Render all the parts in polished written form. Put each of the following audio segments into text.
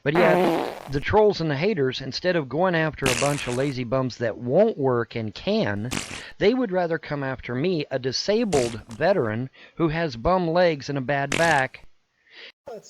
But yet, the trolls and the haters, instead of going after a bunch of lazy bums that won't work and can, they would rather come after me, a disabled veteran who has bum legs and a bad back.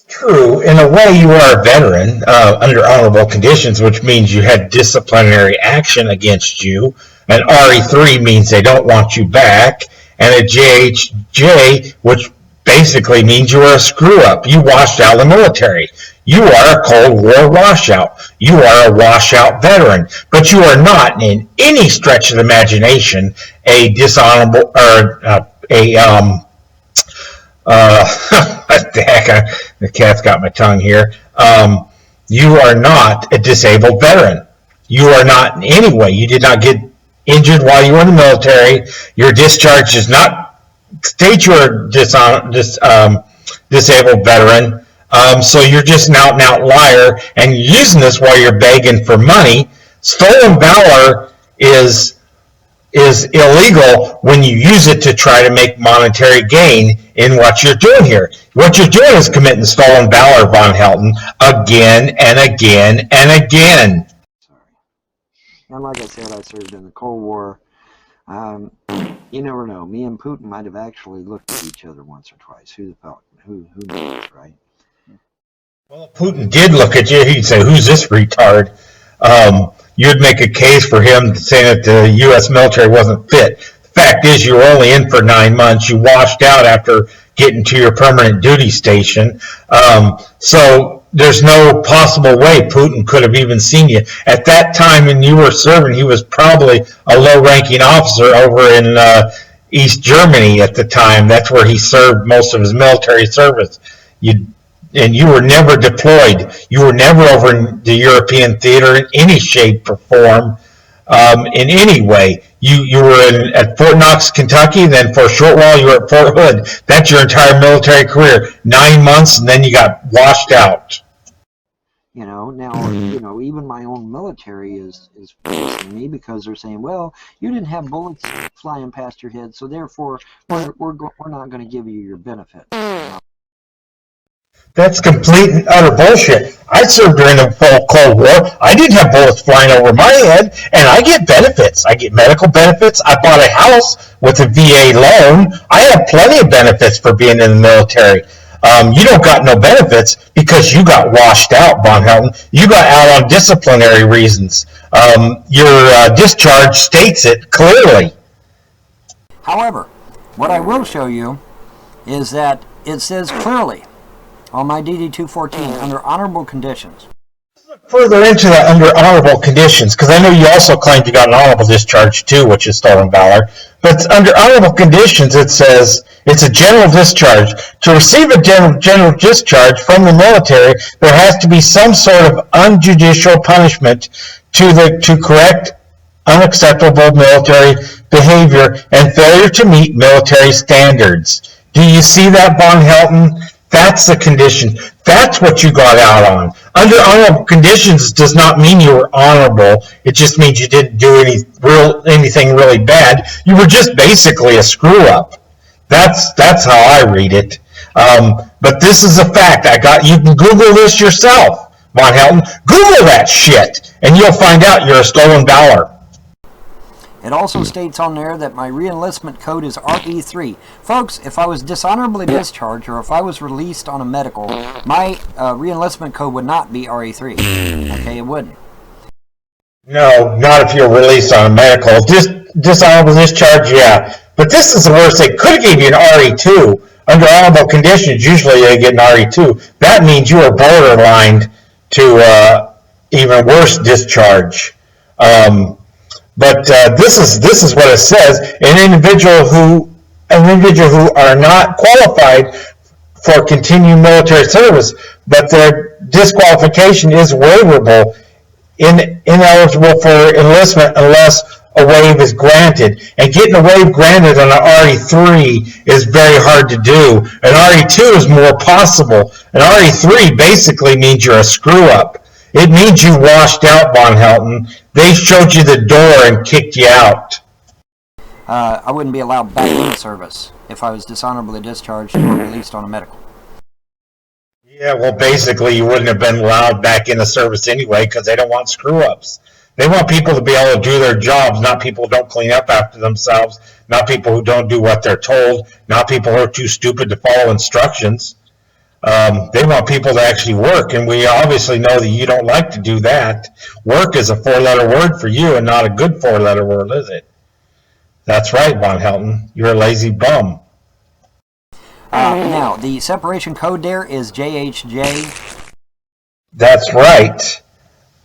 True. In a way, you are a veteran under honorable conditions, which means you had disciplinary action against you. An RE3 means they don't want you back, and a JHJ, which basically means you are a screw-up. You washed out of the military. You are a Cold War washout. You are a washout veteran, but you are not, in any stretch of the imagination, a dishonorable or what the heck? The cat's got my tongue here. You are not a disabled veteran. You are not in any way. You did not get injured while you were in the military. Your discharge does not state you're a disabled veteran. So you're just an out-and-out liar, and you're using this while you're begging for money. Stolen valor is illegal when you use it to try to make monetary gain in what you're doing here. What you're doing is committing stolen valor, Vonhelton, again and again and again. Sorry. And like I said, I served in the Cold War. You never know. Me and Putin might have actually looked at each other once or twice. Who knows, right? Well, if Putin did look at you, he'd say, "Who's this retard?" You'd make a case for him saying that the U.S. military wasn't fit. The fact is, you were only in for 9 months. You washed out after getting to your permanent duty station. So there's no possible way Putin could have even seen you. At that time when you were serving, he was probably a low-ranking officer over in East Germany at the time. That's where he served most of his military service. And you were never deployed. You were never over in the European theater in any shape or form, in any way. You were at Fort Knox, Kentucky, then for a short while you were at Fort Hood. That's your entire military career. 9 months, and then you got washed out. Now, even my own military is facing me because they're saying, well, you didn't have bullets flying past your head, so therefore we're not going to give you your benefits. That's complete and utter bullshit. I served during the Cold War. I didn't have bullets flying over my head, and I get benefits. I get medical benefits. I bought a house with a VA loan. I have plenty of benefits for being in the military. You don't got no benefits because you got washed out, Vonhelton. You got out on disciplinary reasons. Your discharge states it clearly. However, what I will show you is that it says clearly on my DD-214 under honorable conditions. Further into that under honorable conditions, because I know you also claimed you got an honorable discharge too, which is stolen valor. But under honorable conditions, it says it's a general discharge. To receive a general discharge from the military, there has to be some sort of unjudicial punishment to correct unacceptable military behavior and failure to meet military standards. Do you see that, Vonhelton? That's the condition. That's what you got out on. Under honorable conditions does not mean you were honorable. It just means you didn't do anything really bad. You were just basically a screw-up. That's how I read it. But this is a fact. You can Google this yourself, Vonhelton. Google that shit, and you'll find out you're a stolen valor. It also states on there that my re-enlistment code is RE3. Folks, if I was dishonorably discharged or if I was released on a medical, my re-enlistment code would not be RE3. Okay, it wouldn't. No, not if you're released on a medical. Dishonorable discharge, yeah. But this is the worst. They could have gave you an RE2. Under honorable conditions, usually they get an RE2. That means you are borderline to even worse discharge. But this is what it says: an individual who are not qualified for continued military service, but their disqualification is waivable, ineligible for enlistment unless a waive is granted. And getting a waive granted on an RE3 is very hard to do. An RE2 is more possible. An RE3 basically means you're a screw-up. It means you washed out, Vonhelton. They showed you the door and kicked you out. I wouldn't be allowed back in the service if I was dishonorably discharged or released on a medical. Yeah, well, basically, you wouldn't have been allowed back into service anyway because they don't want screw-ups. They want people to be able to do their jobs, not people who don't clean up after themselves, not people who don't do what they're told, not people who are too stupid to follow instructions. They want people to actually work, and we obviously know that you don't like to do that. Work is a four-letter word for you and not a good four-letter word, is it? That's right, Vonhelton. You're a lazy bum. Now, the separation code there is JHJ. That's right.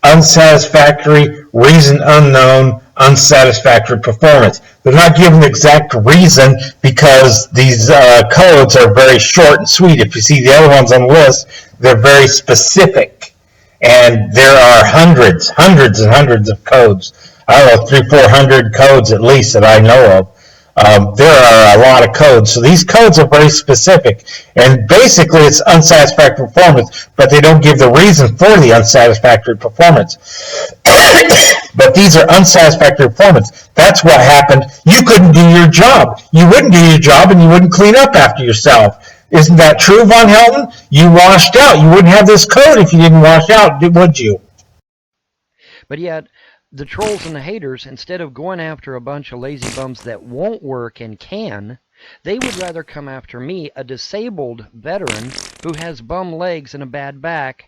Unsatisfactory, reason unknown, unsatisfactory performance. They're not given the exact reason because these codes are very short and sweet. If you see the other ones on the list, they're very specific. And there are hundreds and hundreds of codes. I don't know, 300-400 codes at least that I know of. There are a lot of codes. So these codes are very specific. And basically it's unsatisfactory performance, but they don't give the reason for the unsatisfactory performance. But these are unsatisfactory performance. That's what happened. You couldn't do your job. You wouldn't do your job and you wouldn't clean up after yourself. Isn't that true, Vonhelton? You washed out. You wouldn't have this code if you didn't wash out, would you? But yet, the trolls and the haters, instead of going after a bunch of lazy bums that won't work and can, they would rather come after me, a disabled veteran who has bum legs and a bad back.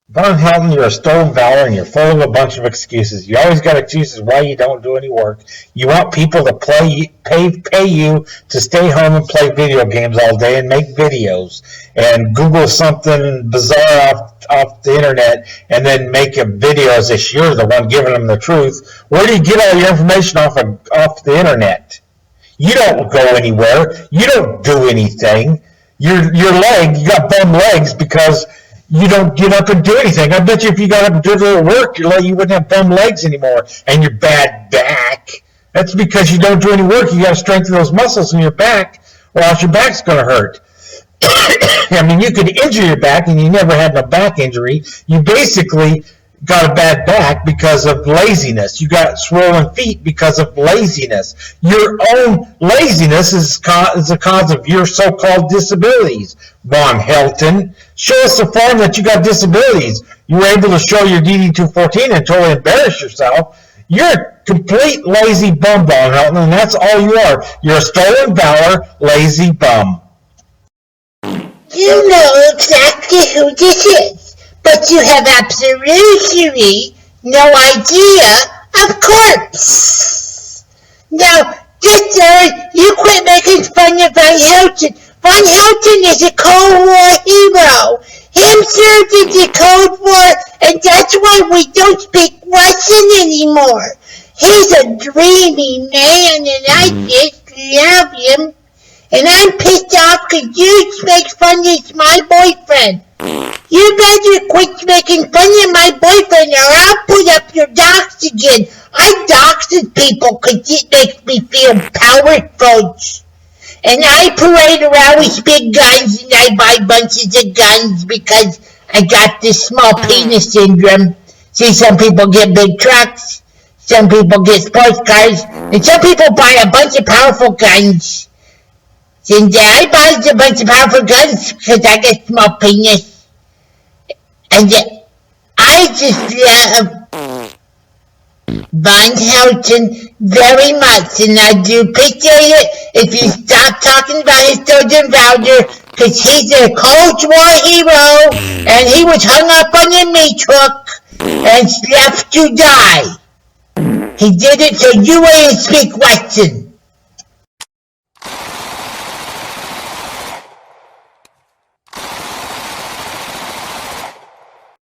Vonhelton, you're a stolen valor and you're full of a bunch of excuses. You always got excuses why you don't do any work. You want people to pay you to stay home and play video games all day and make videos and Google something bizarre off the internet and then make a video as if you're the one giving them the truth. Where do you get all your information off the internet? You don't go anywhere. You don't do anything. You got bum legs because you don't get up and do anything. I bet you if you got up and did a little work, you wouldn't have bum legs anymore. And your bad back. That's because you don't do any work. You got to strengthen those muscles in your back, or else your back's going to hurt. I mean, you could injure your back, and you never had no back injury. You basically got a bad back because of laziness. You got swollen feet because of laziness. Your own laziness is the cause of your so-called disabilities. Vonhelton, show us a form that you got disabilities. You were able to show your DD-214 and totally embarrass yourself. You're a complete lazy bum, Vonhelton, and that's all you are. You're a stolen valor, lazy bum. You know exactly who this is, but you have absolutely no idea, of course. Now, just you quit making fun of Vonhelton. Vonhelton is a Cold War hero. Him served in the Cold War, and that's why we don't speak Russian anymore. He's a dreamy man, and I just love him. And I'm pissed off because you make fun of my boyfriend. You better quit making fun of my boyfriend or I'll put up your docs again. I doxes people because it makes me feel powerful. And I parade around with big guns and I buy bunches of guns because I got this small penis syndrome. See, some people get big trucks, some people get sports cars, and some people buy a bunch of powerful guns. And I buy a bunch of powerful guns because I get small penis. And I just love Vonhelton very much. And I do picture it if you stop talking about his stolen valor, because he's a Cold War hero and he was hung up on a meat hook and left to die. He did it so you wouldn't speak Russian.